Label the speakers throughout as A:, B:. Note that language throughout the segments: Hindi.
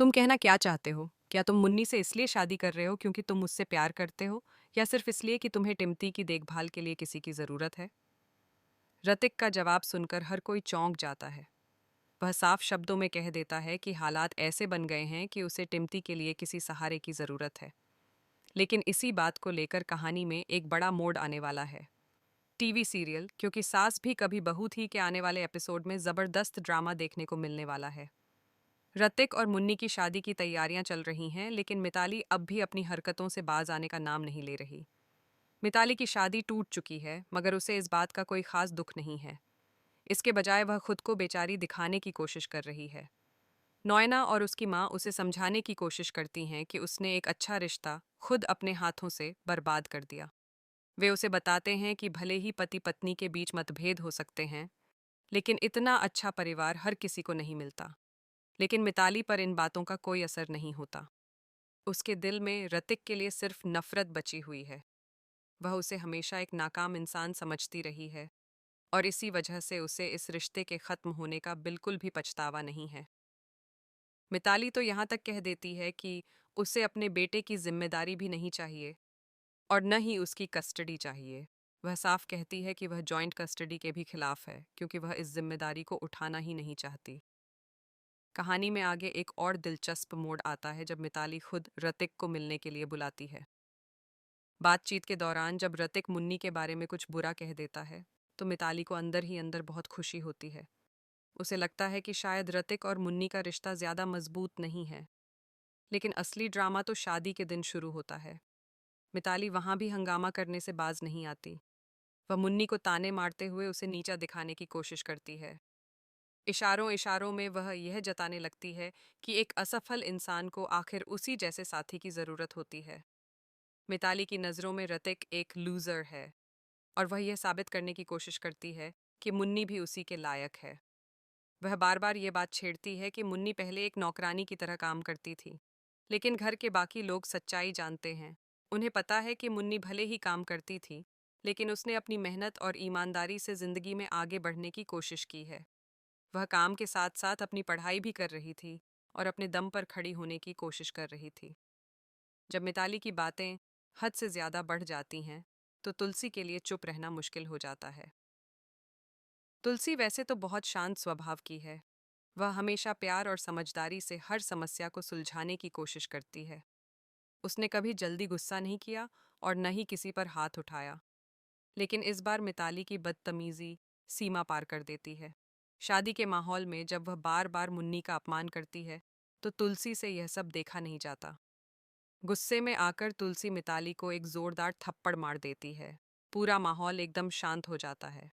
A: तुम कहना क्या चाहते हो? क्या तुम मुन्नी से इसलिए शादी कर रहे हो क्योंकि तुम मुझसे प्यार करते हो, या सिर्फ इसलिए कि तुम्हें टिम्पी की देखभाल के लिए किसी की जरूरत है? रतिक का जवाब सुनकर हर कोई चौंक जाता है। वह साफ शब्दों में कह देता है कि हालात ऐसे बन गए हैं कि उसे टिम्पी के लिए किसी सहारे की जरूरत है। लेकिन इसी बात को लेकर कहानी में एक बड़ा मोड़ आने वाला है। टीवी सीरियल क्योंकि सास भी कभी बहू थी के आने वाले एपिसोड में जबरदस्त ड्रामा देखने को मिलने वाला है। ऋतिक और मुन्नी की शादी की तैयारियां चल रही हैं, लेकिन मिताली अब भी अपनी हरकतों से बाज आने का नाम नहीं ले रही। मिताली की शादी टूट चुकी है, मगर उसे इस बात का कोई खास दुख नहीं है। इसके बजाय वह खुद को बेचारी दिखाने की कोशिश कर रही है। नॉयना और उसकी माँ उसे समझाने की कोशिश करती हैं कि उसने एक अच्छा रिश्ता खुद अपने हाथों से बर्बाद कर दिया। वे उसे बताते हैं कि भले ही पति पत्नी के बीच मतभेद हो सकते हैं, लेकिन इतना अच्छा परिवार हर किसी को नहीं मिलता। लेकिन मिताली पर इन बातों का कोई असर नहीं होता। उसके दिल में ऋतिक के लिए सिर्फ नफरत बची हुई है। वह उसे हमेशा एक नाकाम इंसान समझती रही है, और इसी वजह से उसे इस रिश्ते के खत्म होने का बिल्कुल भी पछतावा नहीं है। मिताली तो यहाँ तक कह देती है कि उसे अपने बेटे की जिम्मेदारी भी नहीं चाहिए, और न ही उसकी कस्टडी चाहिए। वह साफ कहती है कि वह जॉइंट कस्टडी के भी खिलाफ है, क्योंकि वह इस जिम्मेदारी को उठाना ही नहीं चाहती। कहानी में आगे एक और दिलचस्प मोड़ आता है जब मिताली खुद ऋतिक को मिलने के लिए बुलाती है। बातचीत के दौरान जब ऋतिक मुन्नी के बारे में कुछ बुरा कह देता है, तो मिताली को अंदर ही अंदर बहुत खुशी होती है। उसे लगता है कि शायद ऋतिक और मुन्नी का रिश्ता ज्यादा मजबूत नहीं है। लेकिन असली ड्रामा तो शादी के दिन शुरू होता है। मिताली वहां भी हंगामा करने से बाज नहीं आती। वह मुन्नी को ताने मारते हुए उसे नीचा दिखाने की कोशिश करती है। इशारों इशारों में वह यह जताने लगती है कि एक असफल इंसान को आखिर उसी जैसे साथी की जरूरत होती है। मिताली की नज़रों में ऋतिक एक लूजर है, और वह यह साबित करने की कोशिश करती है कि मुन्नी भी उसी के लायक है। वह बार बार ये बात छेड़ती है कि मुन्नी पहले एक नौकरानी की तरह काम करती थी, लेकिन घर के बाकी लोग सच्चाई जानते हैं। उन्हें पता है कि मुन्नी भले ही काम करती थी, लेकिन उसने अपनी मेहनत और ईमानदारी से जिंदगी में आगे बढ़ने की कोशिश की है। वह काम के साथ साथ अपनी पढ़ाई भी कर रही थी, और अपने दम पर खड़ी होने की कोशिश कर रही थी। जब मिताली की बातें हद से ज्यादा बढ़ जाती हैं, तो तुलसी के लिए चुप रहना मुश्किल हो जाता है। तुलसी वैसे तो बहुत शांत स्वभाव की है। वह हमेशा प्यार और समझदारी से हर समस्या को सुलझाने की कोशिश करती है। उसने कभी जल्दी गुस्सा नहीं किया, और न ही किसी पर हाथ उठाया। लेकिन इस बार मिताली की बदतमीजी सीमा पार कर देती है। शादी के माहौल में जब वह बार बार मुन्नी का अपमान करती है, तो तुलसी से यह सब देखा नहीं जाता। गुस्से में आकर तुलसी मिताली को एक जोरदार थप्पड़ मार देती है। पूरा माहौल एकदम शांत हो जाता है।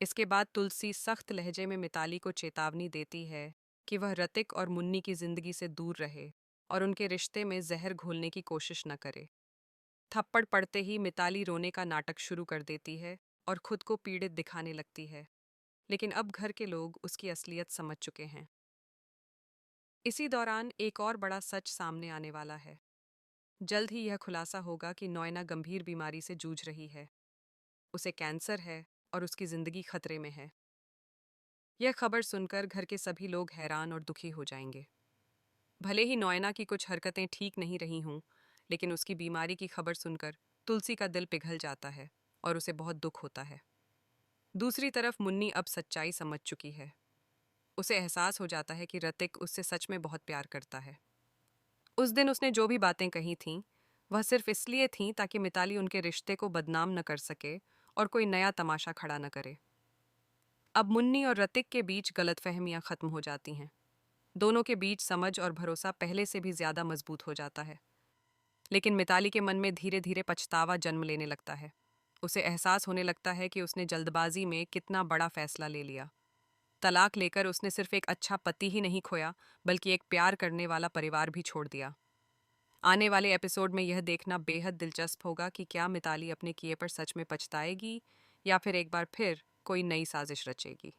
A: इसके बाद तुलसी सख्त लहजे में मिताली को चेतावनी देती है कि वह ऋतिक और मुन्नी की जिंदगी से दूर रहे, और उनके रिश्ते में जहर घोलने की कोशिश न करे। थप्पड़ पड़ते ही मिताली रोने का नाटक शुरू कर देती है, और खुद को पीड़ित दिखाने लगती है। लेकिन अब घर के लोग उसकी असलियत समझ चुके हैं। इसी दौरान एक और बड़ा सच सामने आने वाला है। जल्द ही यह खुलासा होगा कि नॉयना गंभीर बीमारी से जूझ रही है। उसे कैंसर है, और उसकी जिंदगी खतरे में है। यह खबर सुनकर घर के सभी लोग हैरान और दुखी हो जाएंगे। भले ही नॉयना की कुछ हरकतें ठीक नहीं रही हों, लेकिन उसकी बीमारी की खबर सुनकर तुलसी का दिल पिघल जाता है, और उसे बहुत दुख होता है। दूसरी तरफ मुन्नी अब सच्चाई समझ चुकी है। उसे एहसास हो जाता है कि ऋतिक उससे सच में बहुत प्यार करता है। उस दिन उसने जो भी बातें कही थीं, वह सिर्फ इसलिए थीं ताकि मिताली उनके रिश्ते को बदनाम न कर सके और कोई नया तमाशा खड़ा न करे। अब मुन्नी और ऋतिक के बीच गलतफहमियां खत्म हो जाती हैं। दोनों के बीच समझ और भरोसा पहले से भी ज्यादा मजबूत हो जाता है। लेकिन मिताली के मन में धीरे धीरे पछतावा जन्म लेने लगता है। उसे एहसास होने लगता है कि उसने जल्दबाजी में कितना बड़ा फैसला ले लिया। तलाक लेकर उसने सिर्फ एक अच्छा पति ही नहीं खोया, बल्कि एक प्यार करने वाला परिवार भी छोड़ दिया। आने वाले एपिसोड में यह देखना बेहद दिलचस्प होगा कि क्या मिताली अपने किए पर सच में पछताएगी, या फिर एक बार फिर कोई नई साजिश रचेगी।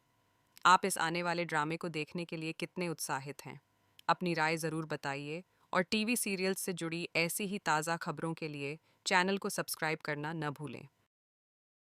A: आप इस आने वाले ड्रामे को देखने के लिए कितने उत्साहित हैं? अपनी राय ज़रूर बताइए, और टीवी सीरियल्स से जुड़ी ऐसी ही ताज़ा खबरों के लिए चैनल को सब्सक्राइब करना न भूलें।